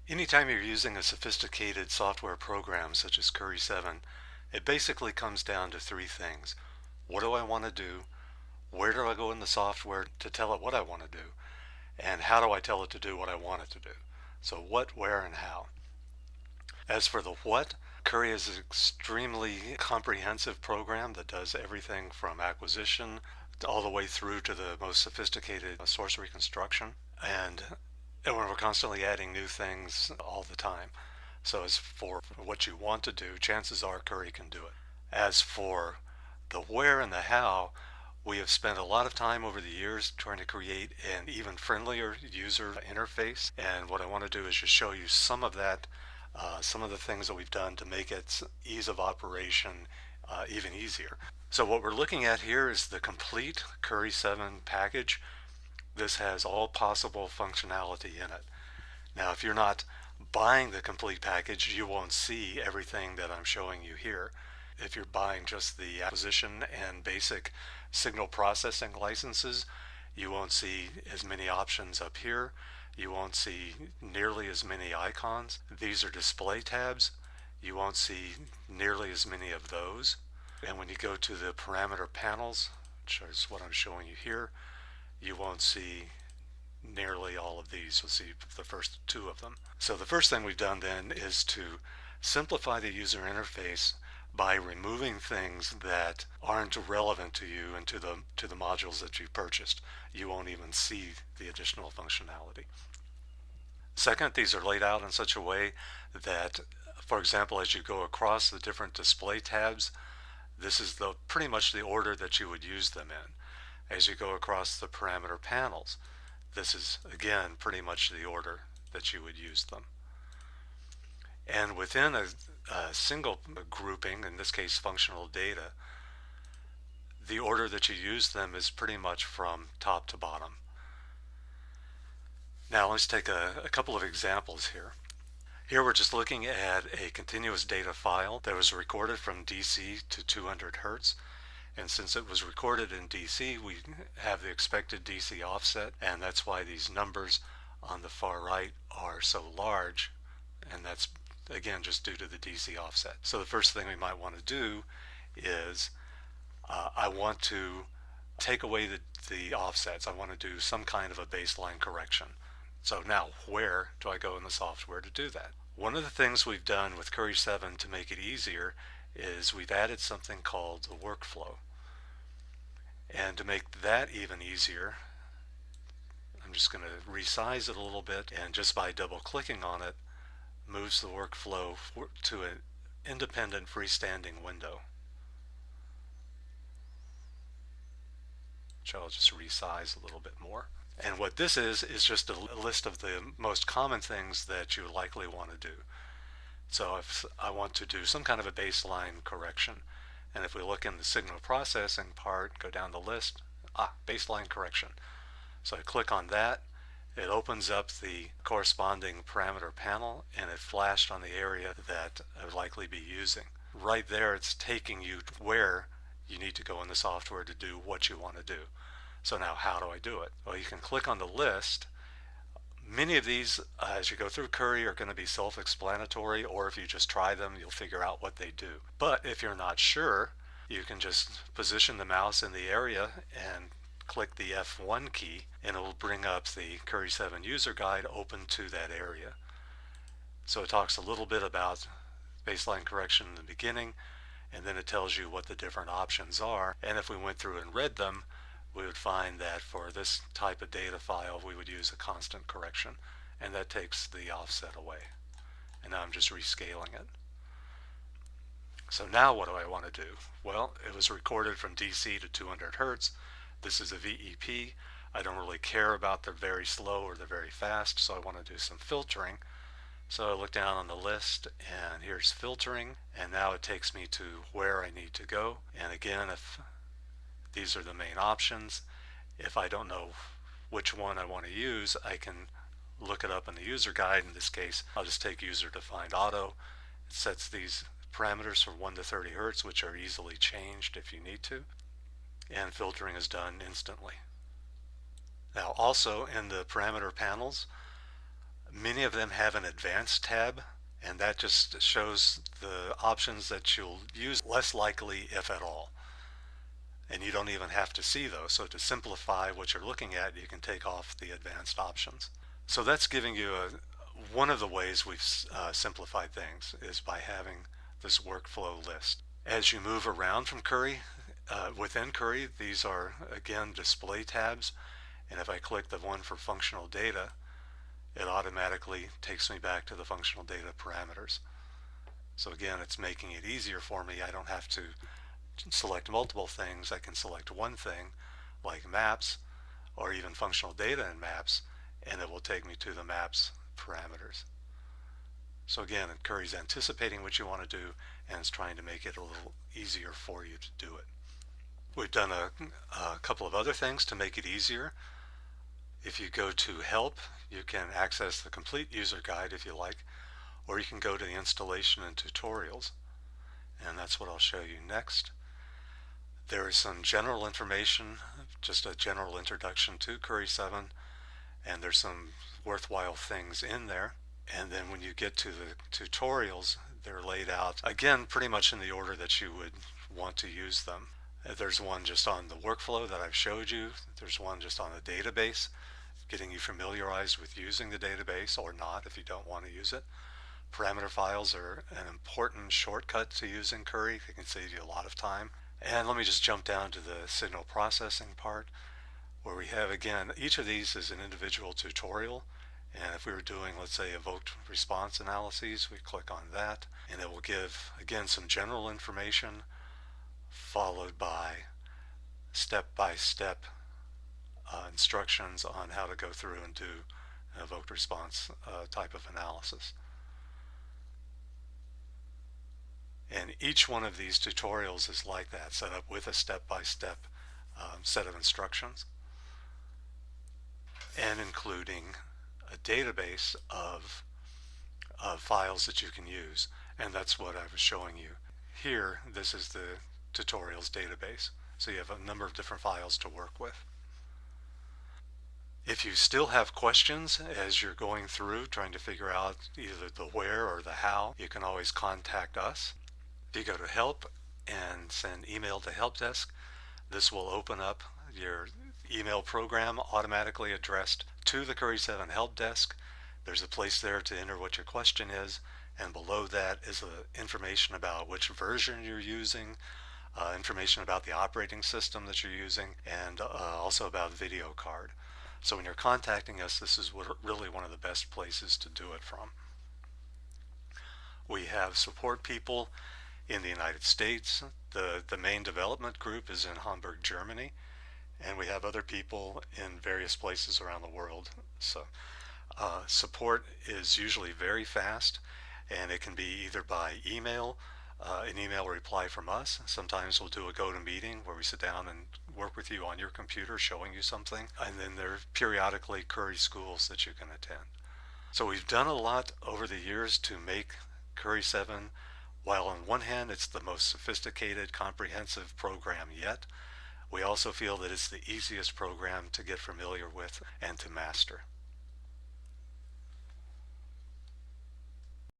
Anytime you're using a sophisticated software program such as Curry 7, it basically comes down to three things. What do I want to do? Where do I go in the software to tell it what I want to do? And how do I tell it to do what I want it to do? So what, where, and how. As for the what, Curry is an extremely comprehensive program that does everything from acquisition all the way through to the most sophisticated source reconstruction. And we're constantly adding new things all the time. So as for what you want to do, chances are Curry can do it. As for the where and the how, we have spent a lot of time over the years trying to create an even friendlier user interface. And what I want to do is just show you some of that, some of the things that we've done to make its ease of operation even easier. So what we're looking at here is the complete Curry 7 package. This has all possible functionality in it. Now, if you're not buying the complete package, you won't see everything that I'm showing you here. If you're buying just the acquisition and basic signal processing licenses, you won't see as many options up here. You won't see nearly as many icons. These are display tabs. You won't see nearly as many of those. And when you go to the parameter panels, which is what I'm showing you here, you won't see nearly all of these. You'll see the first two of them. So the first thing we've done then is to simplify the user interface by removing things that aren't relevant to you and to the modules that you've purchased. You won't even see the additional functionality. Second, these are laid out in such a way that, for example, as you go across the different display tabs, this is pretty much the order that you would use them in. As you go across the parameter panels, this is again pretty much the order that you would use them. And within a single grouping, in this case functional data, the order that you use them is pretty much from top to bottom. Now let's take a couple of examples here. Here we're just looking at a continuous data file that was recorded from DC to 200 Hertz. And since it was recorded in DC, we have the expected DC offset, and that's why these numbers on the far right are so large, and that's again just due to the DC offset. So the first thing we might want to do is I want to take away the offsets. I want to do some kind of a baseline correction. So now where do I go in the software to do that? One of the things we've done with Curry 7 to make it easier is we've added something called the workflow. And to make that even easier, I'm just going to resize it a little bit, and just by double clicking on it moves the workflow to an independent freestanding window, which I'll just resize a little bit more. And what this is just a list of the most common things that you likely want to do. So if I want to do some kind of a baseline correction, and if we look in the signal processing part, go down the list, baseline correction. So I click on that, it opens up the corresponding parameter panel, and it flashed on the area that I would likely be using. Right there it's taking you to where you need to go in the software to do what you want to do. So now how do I do it? Well, you can click on the list. Many of these, as you go through Curry, are going to be self-explanatory, or if you just try them, you'll figure out what they do. But if you're not sure, you can just position the mouse in the area and click the F1 key, and it will bring up the Curry 7 user guide open to that area. So it talks a little bit about baseline correction in the beginning, and then it tells you what the different options are. And if we went through and read them, we would find that for this type of data file we would use a constant correction, and that takes the offset away. And now I'm just rescaling it. So now what do I want to do? Well, it was recorded from DC to 200 Hertz. This is a VEP. I don't really care about the very slow or the very fast, so I want to do some filtering. So I look down on the list, and here's filtering, and now it takes me to where I need to go. And again, if these are the main options, if I don't know which one I want to use, I can look it up in the user guide. In this case, I'll just take user defined auto. It sets these parameters from 1 to 30 Hertz, which are easily changed if you need to, and filtering is done instantly. Now also in the parameter panels, Many of them have an advanced tab, and that just shows the options that you'll use less likely, if at all. And you don't even have to see those. So to simplify what you're looking at, you can take off the advanced options. So that's giving you one of the ways we've simplified things is by having this workflow list. As you move around from Curry, within Curry, these are again display tabs. And if I click the one for functional data, it automatically takes me back to the functional data parameters. So again, it's making it easier for me. I don't have to select multiple things. I can select one thing like maps or even functional data in maps, and it will take me to the maps parameters. So again, Curry's anticipating what you want to do, and it's trying to make it a little easier for you to do it. We've done a couple of other things to make it easier. If you go to Help, you can access the complete user guide if you like, or you can go to the installation and tutorials, and that's what I'll show you next. There is some general information, just a general introduction to Curry 7, and there's some worthwhile things in there. And then when you get to the tutorials, they're laid out, again, pretty much in the order that you would want to use them. There's one just on the workflow that I've showed you. There's one just on the database, getting you familiarized with using the database or not if you don't want to use it. Parameter files are an important shortcut to using Curry. They can save you a lot of time. And let me just jump down to the signal processing part, where we have, again, each of these is an individual tutorial. And if we were doing, let's say, evoked response analyses, we click on that, and it will give, again, some general information followed by step-by-step instructions on how to go through and do an evoked response type of analysis. And each one of these tutorials is like that, set up with a step-by-step set of instructions, and including a database of files that you can use. And that's what I was showing you. Here, this is the tutorials database. So you have a number of different files to work with. If you still have questions as you're going through trying to figure out either the where or the how, you can always contact us. If you go to Help and send email to Help Desk, this will open up your email program automatically addressed to the Curry 7 Help Desk. There's a place there to enter what your question is, and below that is information about which version you're using, information about the operating system that you're using, and also about video card. So when you're contacting us, this is really one of the best places to do it from. We have support people in the United States. The main development group is in Hamburg, Germany, and we have other people in various places around the world. So support is usually very fast, and it can be either by email, an email reply from us. Sometimes we'll do a GoToMeeting where we sit down and work with you on your computer showing you something, and then there are periodically Curry schools that you can attend. So we've done a lot over the years to make Curry 7, while on one hand it's the most sophisticated, comprehensive program yet, we also feel that it's the easiest program to get familiar with and to master.